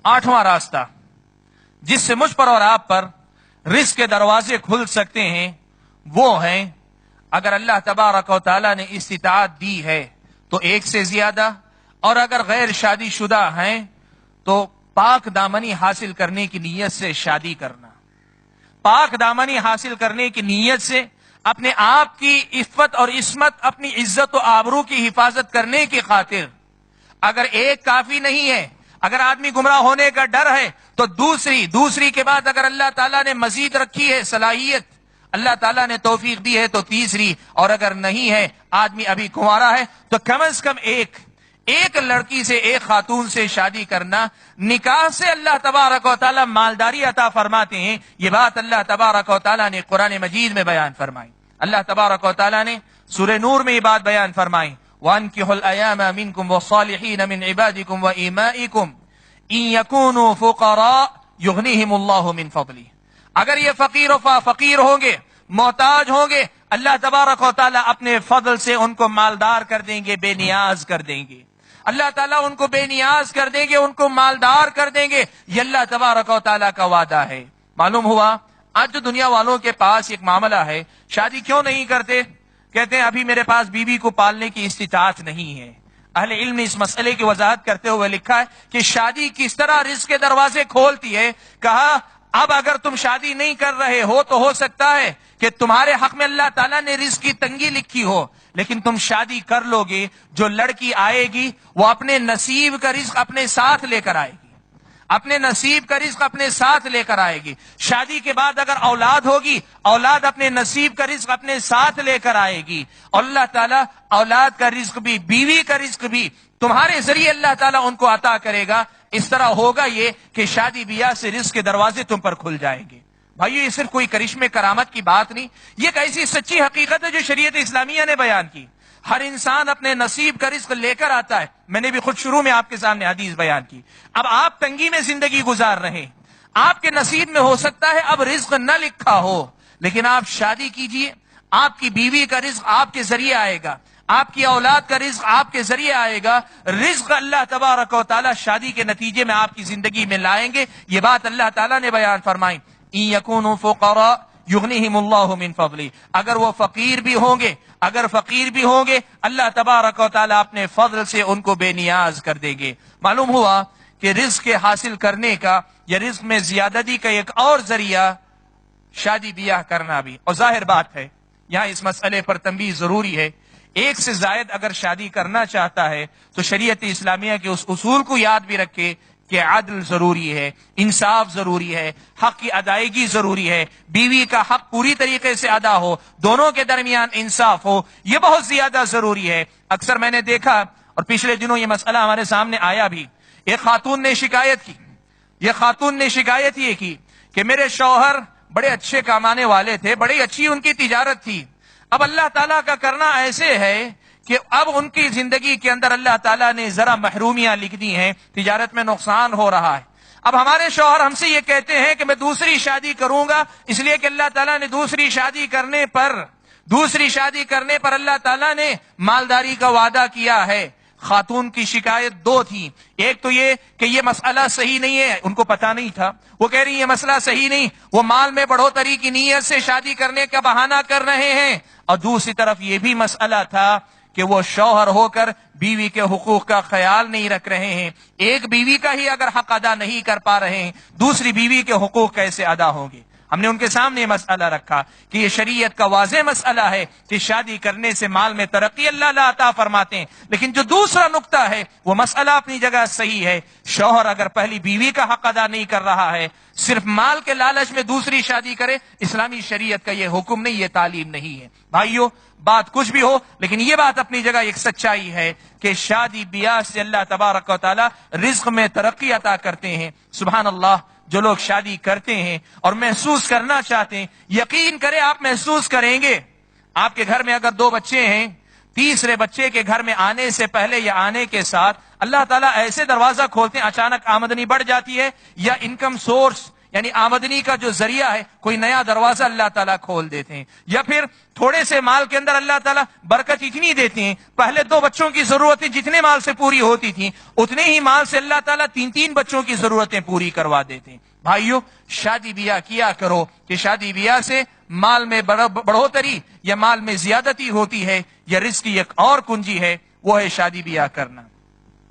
आठवां रास्ता जिससे मुझ पर और आप पर रिस्क के दरवाजे खुल सकते हैं वो है, अगर अल्लाह तबारक व तआला ने इस्तिताअत दी है तो एक से ज्यादा, और अगर गैर शादीशुदा हैं तो पाक दामनी हासिल करने की नीयत से शादी करना। पाक दामनी हासिल करने की नीयत से अपने आप की इफ़्फ़त और इस्मत, अपनी इज्जत और आबरू की हिफाजत करने की खातिर अगर एक काफी नहीं है, अगर आदमी गुमराह होने का डर है तो दूसरी के बाद अगर अल्लाह ताला ने मजीद रखी है सलाहियत, अल्लाह ताला ने तौफीक दी है तो तीसरी, और अगर नहीं है, आदमी अभी कुंवारा है, तो कम से कम एक लड़की से, एक खातून से शादी करना। निकाह से अल्लाह तबारक व तआला मालदारी अता फरमाते हैं। ये बात अल्लाह तबारक व तआला ने कुरान मजीद में बयान फरमाई। अल्लाह तबारक व तआला ने सूरह नूर में ये बात बयान फरमाई, वअनकिहुल अयामा मिनकुम वस्सालिहीन मिन इबादिकुम व इमाइकुम इन यकूनु फुकरा युगनिहिमुल्लाहु मिन फदली। अगर ये फकीर होंगे, मोहताज होंगे, अल्लाह तबारक व तआला अपने फजल से उनको मालदार कर देंगे, बेनियाज कर देंगे। अल्लाह ताला उनको बेनियाज कर देंगे, उनको मालदार कर देंगे। ये अल्लाह तबारक व तआला का वादा है। मालूम हुआ आज जो दुनिया वालों के पास एक मामला है, शादी क्यों नहीं करते? कहते हैं अभी मेरे पास बीवी को पालने की इस्तिताअत नहीं है। अहले इल्म ने इस मसले की वजाहत करते हुए लिखा है कि शादी किस तरह रिज़्क़ के दरवाजे खोलती है। कहा अब अगर तुम शादी नहीं कर रहे हो तो हो सकता है कि तुम्हारे हक में अल्लाह ताला ने रिज़्क़ की तंगी लिखी हो, लेकिन तुम शादी कर लोगे, जो लड़की आएगी वो अपने नसीब का रिज़्क़ अपने साथ लेकर आएगी, अपने नसीब का रिज़्क़ अपने साथ लेकर आएगी। शादी के बाद अगर औलाद होगी, औलाद अपने नसीब का रिज़्क़ अपने साथ लेकर आएगी। और अल्लाह ताला औलाद का रिज़्क़ भी, बीवी का रिज़्क़ भी तुम्हारे जरिए अल्लाह ताला उनको अता करेगा। इस तरह होगा ये कि शादी बियाह से रिज़्क़ के दरवाजे तुम पर खुल जाएंगे। भाइयों, ये सिर्फ कोई करिश्मे करामत की बात नहीं, ये एक ऐसी सच्ची हकीकत है जो शरीयत इस्लामिया ने बयान की। हर इंसान अपने नसीब का रिज़्क़ लेकर आता है। मैंने भी खुद शुरू में आपके सामने हदीस बयान की। अब आप तंगी में जिंदगी गुजार रहे हैं, आपके नसीब में हो सकता है अब रिज़्क़ न लिखा हो, लेकिन आप शादी कीजिए, आपकी बीवी का रिज़्क़ आपके जरिए आएगा, आपकी औलाद का रिज़्क़ आपके जरिए आएगा। रिज़्क़ अल्लाह तबारक व तआला शादी के नतीजे में आपकी जिंदगी में लाएंगे। ये बात अल्लाह ताला ने बयान फरमाई, इन यकूनु फुकरा युगनिहिमुल्लाहु मिन फदली। अगर वो फकीर भी होंगे, अल्लाह तबारक व तआला अपने फजल से उनको बेनियाज कर देंगे। मालूम हुआ कि रिज़्क़ के हासिल करने का या रिज़्क़ में ज्यादती का एक और जरिया शादी बियाह करना भी। और जाहिर बात है यहाँ इस मसले पर तंबीह जरूरी है, एक से जायद अगर शादी करना चाहता है तो शरीयत इस्लामिया के उस उसूल को याद भी रखे कि अदल जरूरी है, इंसाफ जरूरी है, हक की अदायगी जरूरी है, बीवी का हक पूरी तरीके से अदा हो, दोनों के दरमियान इंसाफ हो, यह बहुत ज्यादा जरूरी है। अक्सर मैंने देखा और पिछले दिनों ये मसला हमारे सामने आया भी, एक खातून ने शिकायत की। यह खातून ने शिकायत ये की कि मेरे शौहर बड़े अच्छे कमाने वाले थे, बड़ी अच्छी उनकी तिजारत थी, अब अल्लाह ताला का करना ऐसे है कि अब उनकी जिंदगी के अंदर अल्लाह ताला ने जरा महरूमियां लिख दी हैं, तिजारत में नुकसान हो रहा है। अब हमारे शौहर हमसे ये कहते हैं कि मैं दूसरी शादी करूंगा, इसलिए कि अल्लाह ताला ने दूसरी शादी करने पर अल्लाह ताला ने मालदारी का वादा किया है। खातून की शिकायत दो थी, एक तो ये कि ये मसला सही नहीं है, उनको पता नहीं था, वो कह रही ये मसला सही नहीं, वो माल में बढ़ोतरी की नीयत से शादी करने का बहाना कर रहे हैं। और दूसरी तरफ ये भी मसला था कि वो शौहर होकर बीवी के हुकूक का ख्याल नहीं रख रहे हैं। एक बीवी का ही अगर हक अदा नहीं कर पा रहे हैं, दूसरी बीवी के हुकूक कैसे अदा होंगे? हमने उनके सामने मसला रखा कि ये शरीयत का वाज़ेह मसला है कि शादी करने से माल में तरक्की अल्लाह अता फरमाते हैं, लेकिन जो दूसरा नुक्ता है वो मसला अपनी जगह सही है। शौहर अगर पहली बीवी का हक अदा नहीं कर रहा है, सिर्फ माल के लालच में दूसरी शादी करे, इस्लामी शरीयत का ये हुक्म नहीं, ये तालीम नहीं है। भाइयों, बात कुछ भी हो, लेकिन ये बात अपनी जगह एक सच्चाई है कि शादी बियाह से अल्लाह तबारक व तआला रिज़्क़ में तरक्की अता करते हैं। सुभान अल्लाह, जो लोग शादी करते हैं और महसूस करना चाहते हैं, यकीन करें आप महसूस करेंगे। आपके घर में अगर 2 बच्चे हैं, तीसरे बच्चे के घर में आने से पहले या आने के साथ अल्लाह ताला ऐसे दरवाजा खोलते हैं, अचानक आमदनी बढ़ जाती है या इनकम सोर्स یعنی آمدنی کا جو ذریعہ ہے کوئی نیا دروازہ اللہ تعالیٰ کھول دیتے ہیں، یا پھر تھوڑے سے مال کے اندر اللہ تعالیٰ برکت اتنی دیتے ہیں، پہلے 2 بچوں کی ضرورتیں جتنے مال سے پوری ہوتی تھیں اتنے ہی مال سے اللہ تعالیٰ 3 بچوں کی ضرورتیں پوری کروا دیتے ہیں۔ بھائیو، شادی بیاہ کیا کرو کہ شادی بیاہ سے مال میں بڑھوتری یا مال میں زیادتی ہوتی ہے، یا رزق کی ایک اور کنجی ہے، وہ ہے شادی بیاہ کرنا۔